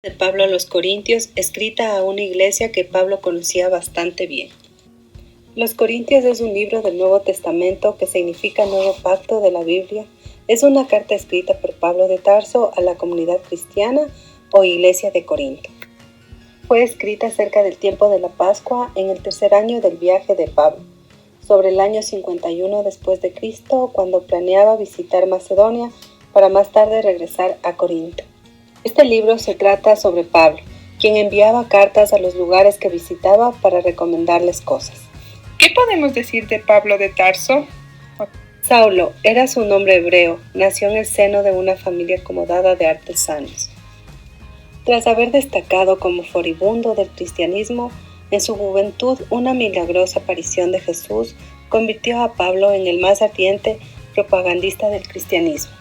De Pablo a los Corintios, escrita a una iglesia que Pablo conocía bastante bien. Los Corintios es un libro del Nuevo Testamento que significa Nuevo Pacto de la Biblia. Es una carta escrita por Pablo de Tarso a la comunidad cristiana o iglesia de Corinto. Fue escrita cerca del tiempo de la Pascua en el tercer año del viaje de Pablo, sobre el año 51 después de Cristo, cuando planeaba visitar Macedonia para más tarde regresar a Corinto. Este libro se trata sobre Pablo, quien enviaba cartas a los lugares que visitaba para recomendarles cosas. ¿Qué podemos decir de Pablo de Tarso? Saulo era su nombre hebreo, nació en el seno de una familia acomodada de artesanos. Tras haber destacado como furibundo del cristianismo, en su juventud una milagrosa aparición de Jesús convirtió a Pablo en el más ardiente propagandista del cristianismo.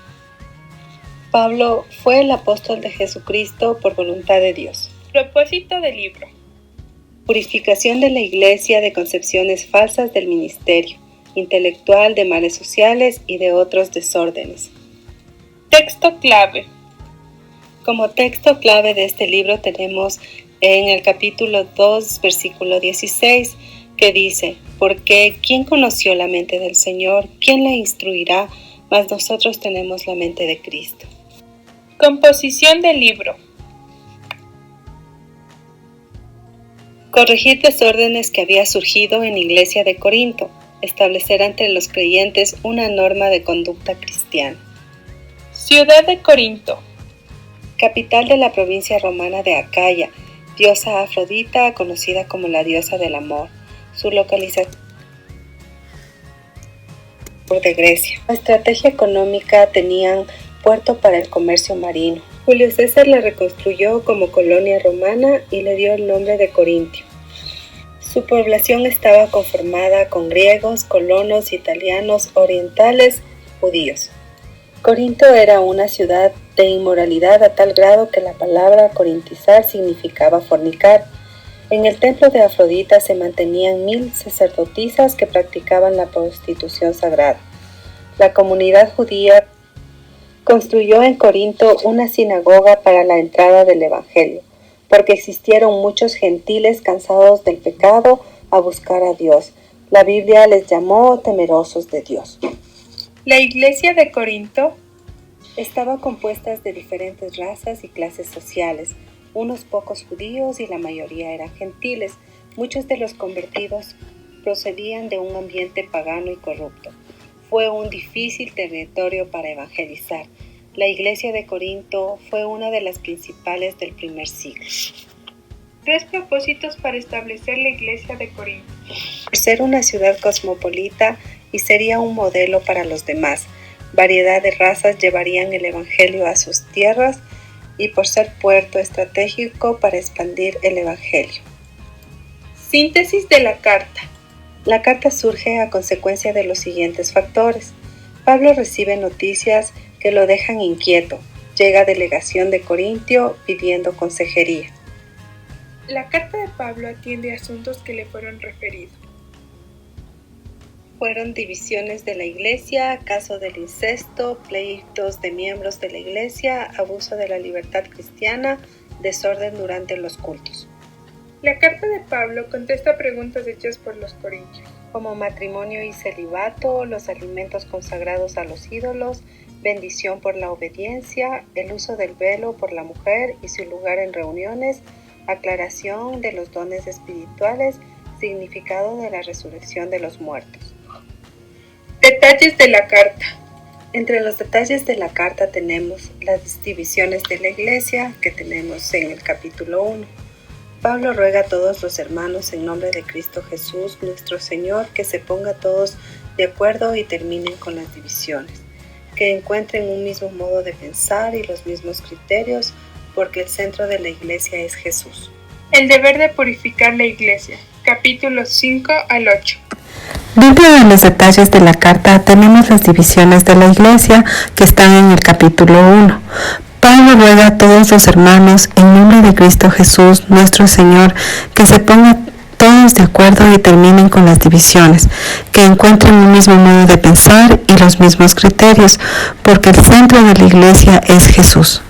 Pablo fue el apóstol de Jesucristo por voluntad de Dios. Propósito del libro. Purificación de la iglesia de concepciones falsas del ministerio, intelectual, de males sociales y de otros desórdenes. Texto clave. Como texto clave de este libro tenemos en el capítulo 2, versículo 16, que dice: porque ¿quién conoció la mente del Señor? ¿Quién la instruirá? Mas nosotros tenemos la mente de Cristo. Composición del libro. Corregir desórdenes que había surgido en la iglesia de Corinto, establecer entre los creyentes una norma de conducta cristiana. Ciudad de Corinto. Capital de la provincia romana de Acaya, diosa Afrodita, conocida como la diosa del amor. Su localización de Grecia. La estrategia económica tenían puerto para el comercio marino. Julio César la reconstruyó como colonia romana y le dio el nombre de Corintio. Su población estaba conformada con griegos, colonos, italianos, orientales, judíos. Corinto era una ciudad de inmoralidad a tal grado que la palabra corintizar significaba fornicar. En el templo de Afrodita se mantenían 1000 sacerdotisas que practicaban la prostitución sagrada. La comunidad judía construyó en Corinto una sinagoga para la entrada del Evangelio, porque existieron muchos gentiles cansados del pecado a buscar a Dios. La Biblia les llamó temerosos de Dios. La iglesia de Corinto estaba compuesta de diferentes razas y clases sociales, unos pocos judíos y la mayoría eran gentiles. Muchos de los convertidos procedían de un ambiente pagano y corrupto. Fue un difícil territorio para evangelizar. La iglesia de Corinto fue una de las principales del primer siglo. 3 propósitos para establecer la iglesia de Corinto. Por ser una ciudad cosmopolita y sería un modelo para los demás. Variedad de razas llevarían el evangelio a sus tierras y por ser puerto estratégico para expandir el evangelio. Síntesis de la carta. La carta surge a consecuencia de los siguientes factores. Pablo recibe noticias que lo dejan inquieto. Llega delegación de Corintio pidiendo consejería. La carta de Pablo atiende asuntos que le fueron referidos. Fueron divisiones de la iglesia, caso del incesto, pleitos de miembros de la iglesia, abuso de la libertad cristiana, desorden durante los cultos. La carta de Pablo contesta preguntas hechas por los corintios, como matrimonio y celibato, los alimentos consagrados a los ídolos, bendición por la obediencia, el uso del velo por la mujer y su lugar en reuniones, aclaración de los dones espirituales, significado de la resurrección de los muertos. Detalles de la carta. Entre los detalles de la carta tenemos las divisiones de la iglesia que tenemos en el capítulo 1. Pablo ruega a todos los hermanos en nombre de Cristo Jesús, nuestro Señor, que se pongan todos de acuerdo y terminen con las divisiones, que encuentren un mismo modo de pensar y los mismos criterios, porque el centro de la iglesia es Jesús. El deber de purificar la iglesia, capítulos 5 al 8. Dentro de los detalles de la carta tenemos las divisiones de la iglesia que están en el capítulo 1. Pablo ruega a todos los hermanos en nombre de Cristo Jesús, nuestro Señor, que se pongan todos de acuerdo y terminen con las divisiones, que encuentren un mismo modo de pensar y los mismos criterios, porque el centro de la iglesia es Jesús.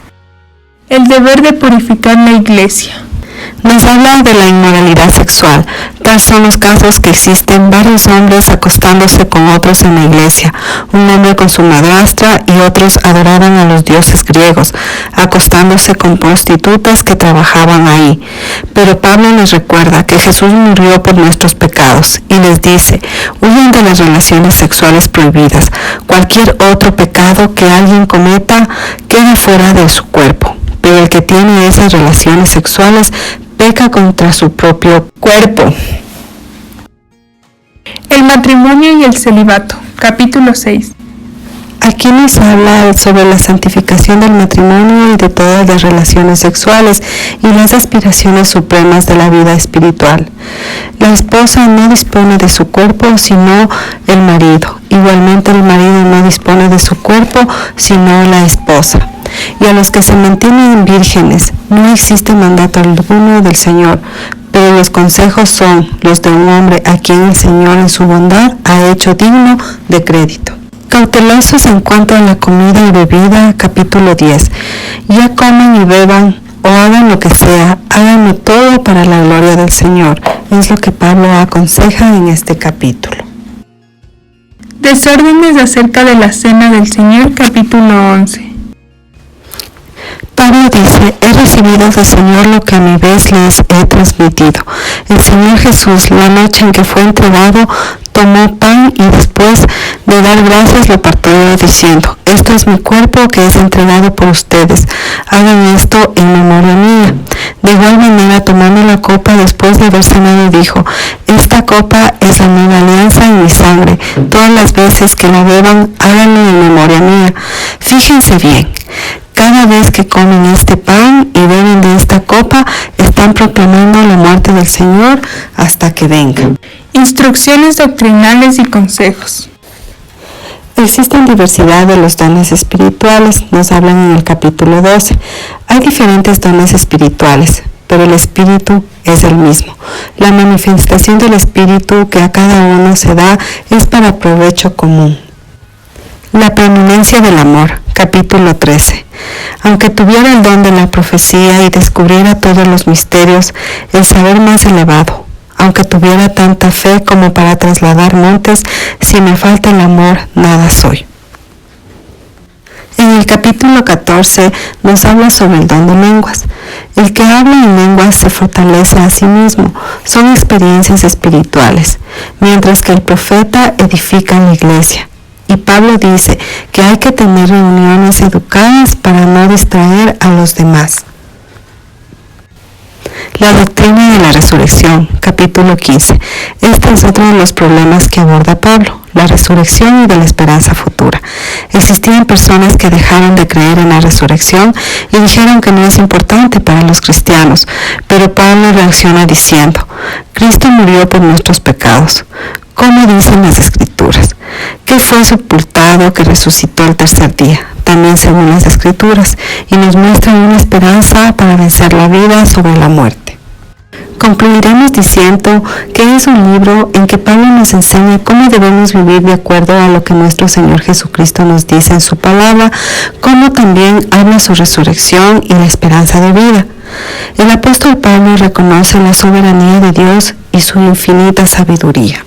El deber de purificar la iglesia. Nos habla de la inmoralidad sexual. Tal son los casos que existen varios hombres acostándose con otros en la iglesia. Un hombre con su madrastra y otros adoraban a los dioses griegos, acostándose con prostitutas que trabajaban ahí. Pero Pablo les recuerda que Jesús murió por nuestros pecados y les dice, huyan de las relaciones sexuales prohibidas. Cualquier otro pecado que alguien cometa queda fuera de su cuerpo. Pero el que tiene esas relaciones sexuales peca contra su propio cuerpo. El matrimonio y el celibato, capítulo 6. Aquí nos habla sobre la santificación del matrimonio y de todas las relaciones sexuales y las aspiraciones supremas de la vida espiritual. La esposa no dispone de su cuerpo sino el marido. Igualmente el marido no dispone de su cuerpo sino la esposa. Y a los que se mantienen vírgenes no existe mandato alguno del Señor, pero los consejos son los de un hombre a quien el Señor en su bondad ha hecho digno de crédito. Cautelosos en cuanto a la comida y bebida, capítulo 10. Ya coman y beban o hagan lo que sea, háganlo todo para la gloria del Señor. Es lo que Pablo aconseja en este capítulo. Desórdenes acerca de la cena del Señor, capítulo 11. Pablo dice, he recibido del Señor lo que a mi vez les he transmitido. El Señor Jesús, la noche en que fue entregado, tomó pan y después de dar gracias lo partió diciendo, esto es mi cuerpo que es entregado por ustedes. Hagan esto en memoria mía. De igual manera, tomando la copa después de haber cenado, dijo, esta copa es la nueva alianza en mi sangre. Todas las veces que la beban, háganlo en memoria mía. Fíjense bien. Cada vez que comen este pan y beben de esta copa, están proclamando la muerte del Señor hasta que venga. Instrucciones doctrinales y consejos. Existen diversidad de los dones espirituales, nos hablan en el capítulo 12. Hay diferentes dones espirituales, pero el Espíritu es el mismo. La manifestación del Espíritu que a cada uno se da es para provecho común. La preeminencia del amor, capítulo 13. Aunque tuviera el don de la profecía y descubriera todos los misterios, el saber más elevado, aunque tuviera tanta fe como para trasladar montes, si me falta el amor, nada soy. En el capítulo 14 nos habla sobre el don de lenguas. El que habla en lenguas se fortalece a sí mismo, son experiencias espirituales, mientras que el profeta edifica la iglesia. Y Pablo dice que hay que tener reuniones educadas para no distraer a los demás. La doctrina de la resurrección, capítulo 15. Este es otro de los problemas que aborda Pablo, la resurrección y de la esperanza futura. Existían personas que dejaron de creer en la resurrección y dijeron que no es importante para los cristianos, pero Pablo reacciona diciendo, Cristo murió por nuestros pecados. ¿Cómo dicen las Escrituras? Que fue sepultado, que resucitó el tercer día, también según las Escrituras, y nos muestran una esperanza para vencer la vida sobre la muerte. Concluiremos diciendo que es un libro en que Pablo nos enseña cómo debemos vivir de acuerdo a lo que nuestro Señor Jesucristo nos dice en su palabra, como también habla su resurrección y la esperanza de vida. El apóstol Pablo reconoce la soberanía de Dios y su infinita sabiduría.